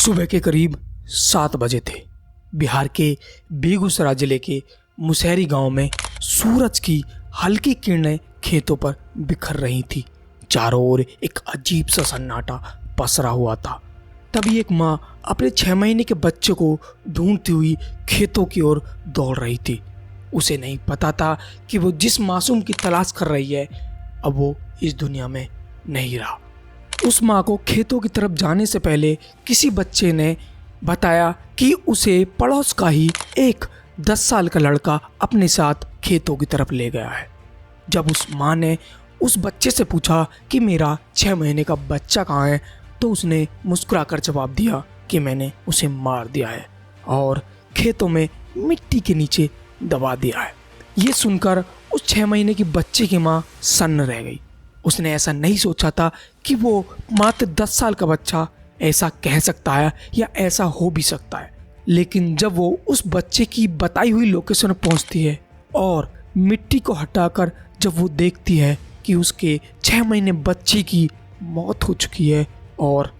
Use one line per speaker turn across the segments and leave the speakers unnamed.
सुबह के करीब 7 बजे थे। बिहार के बेगूसराय जिले के मुसहरी गांव में सूरज की हल्की किरणें खेतों पर बिखर रही थी। चारों ओर एक अजीब सा सन्नाटा पसरा हुआ था। तभी एक माँ अपने 6 महीने के बच्चे को ढूंढती हुई खेतों की ओर दौड़ रही थी। उसे नहीं पता था कि वो जिस मासूम की तलाश कर रही है अब वो इस दुनिया में नहीं रहा। उस माँ को खेतों की तरफ जाने से पहले किसी बच्चे ने बताया कि उसे पड़ोस का ही एक 10 साल का लड़का अपने साथ खेतों की तरफ ले गया है। जब उस माँ ने उस बच्चे से पूछा कि मेरा 6 महीने का बच्चा कहाँ है, तो उसने मुस्कुराकर जवाब दिया कि मैंने उसे मार दिया है और खेतों में मिट्टी के नीचे दबा दिया है। ये सुनकर उस 6 महीने की बच्चे की माँ सन्न रह गई। उसने ऐसा नहीं सोचा था कि वो मात्र 10 साल का बच्चा ऐसा कह सकता है या ऐसा हो भी सकता है। लेकिन जब वो उस बच्चे की बताई हुई लोकेशन पहुंचती है और मिट्टी को हटाकर जब वो देखती है कि उसके 6 महीने बच्चे की मौत हो चुकी है और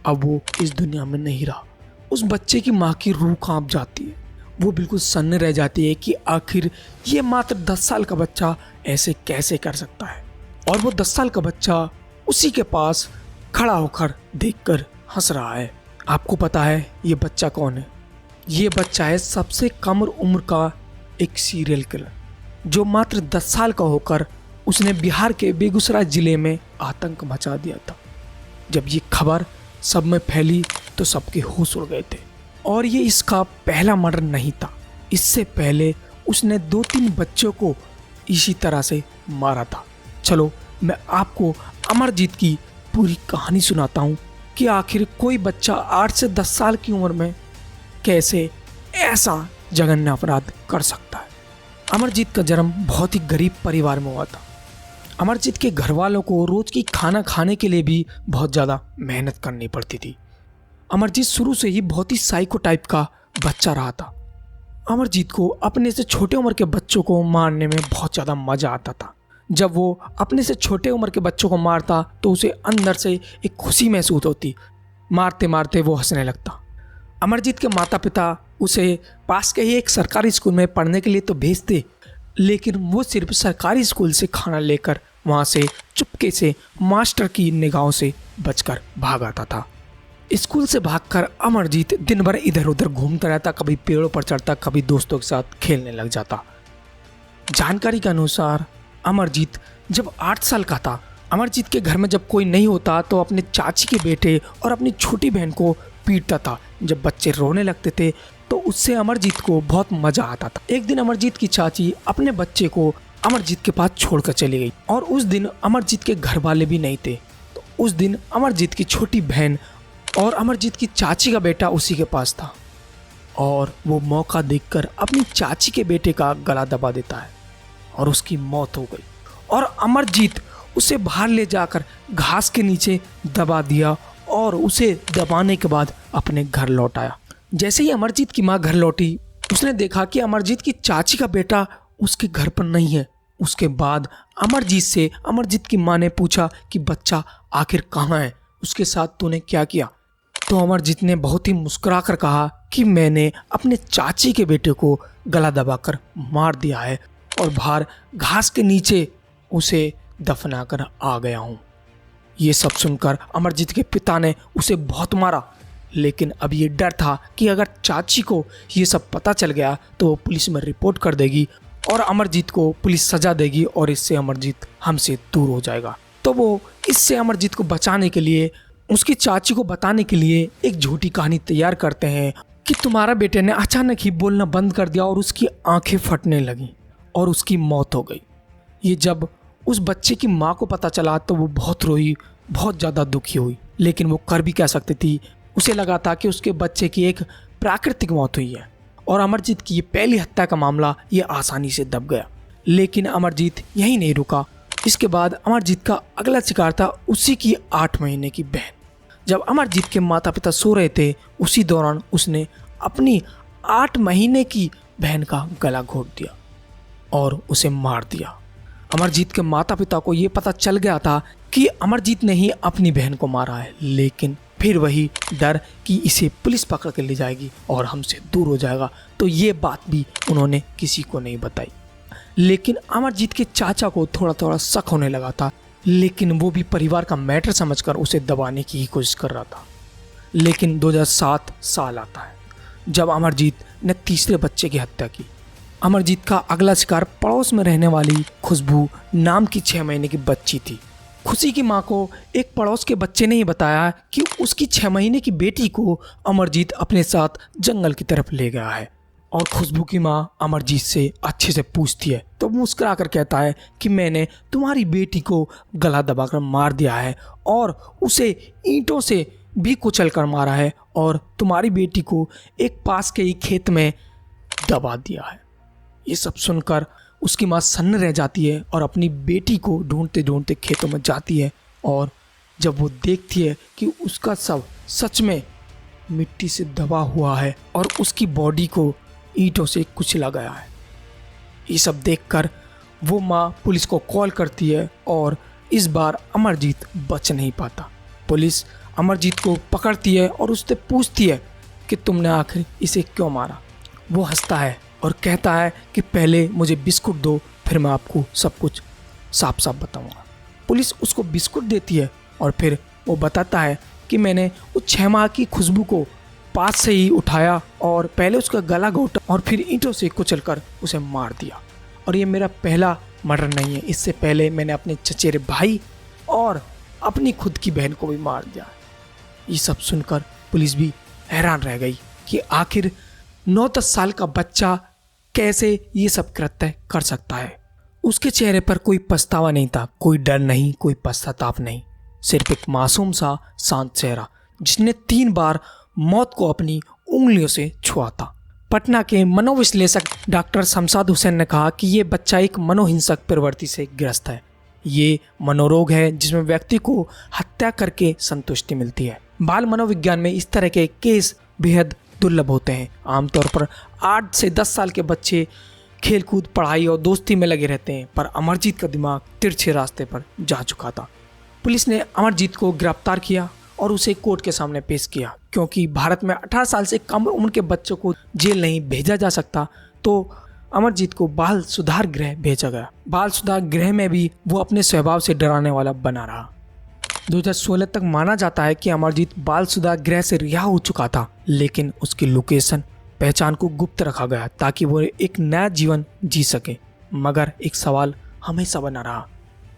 अब वो इस दुनिया में नहीं रहा, उस बच्चे की माँ की रूह कांप जाती है। वो बिल्कुल सन्न रह जाती है कि आखिर ये मात्र 10 साल का बच्चा ऐसे कैसे कर सकता है। और वो 10 साल का बच्चा उसी के पास खड़ा होकर देखकर हंस रहा है। आपको पता है ये बच्चा कौन है? ये बच्चा है सबसे कम उम्र का एक सीरियल किलर, जो मात्र 10 साल का होकर उसने बिहार के बेगूसराय जिले में आतंक मचा दिया था। जब ये खबर सब में फैली तो सबके होश उड़ गए थे। और ये इसका पहला मर्डर नहीं था। इससे पहले उसने 2-3 बच्चों को इसी तरह से मारा था। चलो मैं आपको अमरजीत की पूरी कहानी सुनाता हूँ कि आखिर कोई बच्चा 8 से 10 साल की उम्र में कैसे ऐसा जघन्य अपराध कर सकता है। अमरजीत का जन्म बहुत ही गरीब परिवार में हुआ था। अमरजीत के घर वालों को रोज की खाना खाने के लिए भी बहुत ज़्यादा मेहनत करनी पड़ती थी। अमरजीत शुरू से ही बहुत ही साइको टाइप का बच्चा रहा था। अमरजीत को अपने से छोटे उम्र के बच्चों को मारने में बहुत ज़्यादा मज़ा आता था। जब वो अपने से छोटे उम्र के बच्चों को मारता तो उसे अंदर से एक खुशी महसूस होती। मारते मारते वो हंसने लगता। अमरजीत के माता पिता उसे पास के ही एक सरकारी स्कूल में पढ़ने के लिए तो भेजते, लेकिन वो सिर्फ सरकारी स्कूल से खाना लेकर वहाँ से चुपके से मास्टर की निगाहों से बचकर भाग आता था। स्कूल से भागकर अमरजीत दिन भर इधर उधर घूमता रहता, कभी पेड़ों पर चढ़ता, कभी दोस्तों के साथ खेलने लग जाता। जानकारी के अनुसार अमरजीत जब 8 साल का था, अमरजीत के घर में जब कोई नहीं होता तो अपने चाची के बेटे और अपनी छोटी बहन को पीटता था। जब बच्चे रोने लगते थे तो उससे अमरजीत को बहुत मज़ा आता था। एक दिन अमरजीत की चाची अपने बच्चे को अमरजीत के पास छोड़कर चली गई और उस दिन अमरजीत के घर वाले भी नहीं थे। तो उस दिन अमरजीत की छोटी बहन और अमरजीत की चाची का बेटा उसी के पास था और वो मौका देखकर अपनी चाची के बेटे का गला दबा देता है और उसकी मौत हो गई। और अमरजीत उसे बाहर ले जाकर घास के नीचे दबा दिया और उसे दबाने के बाद अपने घर लौट आया। जैसे ही अमरजीत की माँ घर लौटी, उसने देखा कि अमरजीत की चाची का बेटा उसके घर पर नहीं है। उसके बाद अमरजीत से अमरजीत की माँ ने पूछा कि बच्चा आखिर कहाँ है, उसके साथ तूने क्या किया? तो अमरजीत ने बहुत ही मुस्कुरा कर कहा कि मैंने अपने चाची के बेटे को गला दबाकर मार दिया है और बाहर घास के नीचे उसे दफनाकर आ गया हूँ। ये सब सुनकर अमरजीत के पिता ने उसे बहुत मारा, लेकिन अब ये डर था कि अगर चाची को ये सब पता चल गया तो वो पुलिस में रिपोर्ट कर देगी और अमरजीत को पुलिस सजा देगी और इससे अमरजीत हमसे दूर हो जाएगा। तो वो इससे अमरजीत को बचाने के लिए, उसकी चाची को बताने के लिए एक झूठी कहानी तैयार करते हैं कि तुम्हारा बेटे ने अचानक ही बोलना बंद कर दिया और उसकी आंखें फटने लगीं और उसकी मौत हो गई। ये जब उस बच्चे की माँ को पता चला तो वो बहुत रोई, बहुत ज़्यादा दुखी हुई, लेकिन वो कर भी क्या सकती थी। उसे लगा था कि उसके बच्चे की एक प्राकृतिक मौत हुई है और अमरजीत की ये पहली हत्या का मामला ये आसानी से दब गया। लेकिन अमरजीत यहीं नहीं रुका। इसके बाद अमरजीत का अगला शिकार था उसी की 8 महीने की बहन। जब अमरजीत के माता पिता सो रहे थे, उसी दौरान उसने अपनी 8 महीने की बहन का गला घोट दिया और उसे मार दिया। अमरजीत के माता पिता को ये पता चल गया था कि अमरजीत ने ही अपनी बहन को मारा है, लेकिन फिर वही डर कि इसे पुलिस पकड़ के ले जाएगी और हमसे दूर हो जाएगा, तो ये बात भी उन्होंने किसी को नहीं बताई। लेकिन अमरजीत के चाचा को थोड़ा थोड़ा शक होने लगा था, लेकिन वो भी परिवार का मैटर समझकर उसे दबाने की ही कोशिश कर रहा था। लेकिन 2007 साल आता है जब अमरजीत ने तीसरे बच्चे की हत्या की। अमरजीत का अगला शिकार पड़ोस में रहने वाली खुशबू नाम की 6 महीने की बच्ची थी। खुशी की मां को एक पड़ोस के बच्चे ने ही बताया कि उसकी 6 महीने की बेटी को अमरजीत अपने साथ जंगल की तरफ ले गया है। और खुशबू की मां अमरजीत से अच्छे से पूछती है तो मुस्कुरा कर कहता है कि मैंने तुम्हारी बेटी को गला दबाकर मार दिया है और उसे ईंटों से भी कुचल कर मारा है और तुम्हारी बेटी को एक पास के ही खेत में दबा दिया है। ये सब सुनकर उसकी माँ सन्न रह जाती है और अपनी बेटी को ढूंढते ढूंढते खेतों में जाती है, और जब वो देखती है कि उसका शव सच में मिट्टी से दबा हुआ है और उसकी बॉडी को ईंटों से कुचला गया है, ये सब देखकर वो माँ पुलिस को कॉल करती है और इस बार अमरजीत बच नहीं पाता। पुलिस अमरजीत को पकड़ती है और उससे पूछती है कि तुमने आखिर इसे क्यों मारा। वो हंसता है और कहता है कि पहले मुझे बिस्कुट दो, फिर मैं आपको सब कुछ साफ साफ बताऊंगा। पुलिस उसको बिस्कुट देती है और फिर वो बताता है कि मैंने उस 6 माह की खुशबू को पास से ही उठाया और पहले उसका गला घोटा और फिर ईंटों से कुचलकर उसे मार दिया। और ये मेरा पहला मर्डर नहीं है, इससे पहले मैंने अपने चचेरे भाई और अपनी खुद की बहन को भी मार दिया। ये सब सुनकर पुलिस भी हैरान रह गई कि आखिर 9-10 साल का बच्चा कैसे ये सब कृत्य कर सकता है। उसके चेहरे पर कोई पछतावा नहीं था, कोई डर नहीं, कोई पश्चाताप नहीं, सिर्फ एक मासूम सा शांत चेहरा जिसने 3 बार मौत को अपनी उंगलियों से छुआ था। पटना के मनोविश्लेषक डॉक्टर शमशाद हुसैन ने कहा कि ये बच्चा एक मनोहिंसक प्रवृत्ति से ग्रस्त है। ये मनोरोग है जिसमें व्यक्ति को हत्या करके संतुष्टि मिलती है। बाल मनोविज्ञान में इस तरह के केस बेहद दुर्लभ होते हैं। आमतौर पर 8 से 10 साल के बच्चे खेलकूद, पढ़ाई और दोस्ती में लगे रहते हैं, पर अमरजीत का दिमाग तिरछे रास्ते पर जा चुका था। पुलिस ने अमरजीत को गिरफ्तार किया और उसे कोर्ट के सामने पेश किया। क्योंकि भारत में 18 साल से कम उम्र के बच्चों को जेल नहीं भेजा जा सकता, तो अमरजीत को बाल सुधार गृह भेजा गया। बाल सुधार गृह में भी वो अपने स्वभाव से डराने वाला बना रहा। 2016 तक माना जाता है कि अमरजीत बाल सुधार गृह से रिहा हो चुका था, लेकिन उसकी लोकेशन, पहचान को गुप्त रखा गया ताकि वो एक नया जीवन जी सके। मगर एक सवाल हमेशा बना रहा,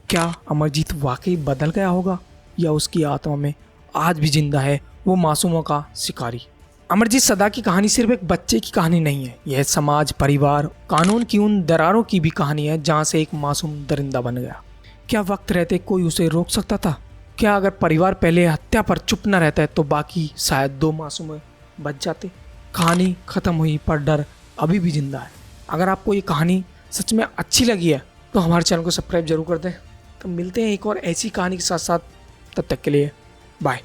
क्या अमरजीत वाकई बदल गया होगा या उसकी आत्मा में आज भी जिंदा है वो मासूमों का शिकारी। अमरजीत सदा की कहानी सिर्फ एक बच्चे की कहानी नहीं है, यह समाज, परिवार, कानून की उन दरारों की भी कहानी है जहाँ से एक मासूम दरिंदा बन गया। क्या वक्त रहते कोई उसे रोक सकता था? क्या अगर परिवार पहले हत्या पर चुप न रहता है तो बाकी शायद 2 मासूम बच जाते? कहानी खत्म हुई पर डर अभी भी जिंदा है। अगर आपको ये कहानी सच में अच्छी लगी है तो हमारे चैनल को सब्सक्राइब जरूर कर दें। तो मिलते हैं एक और ऐसी कहानी के साथ साथ, तब तक के लिए बाय।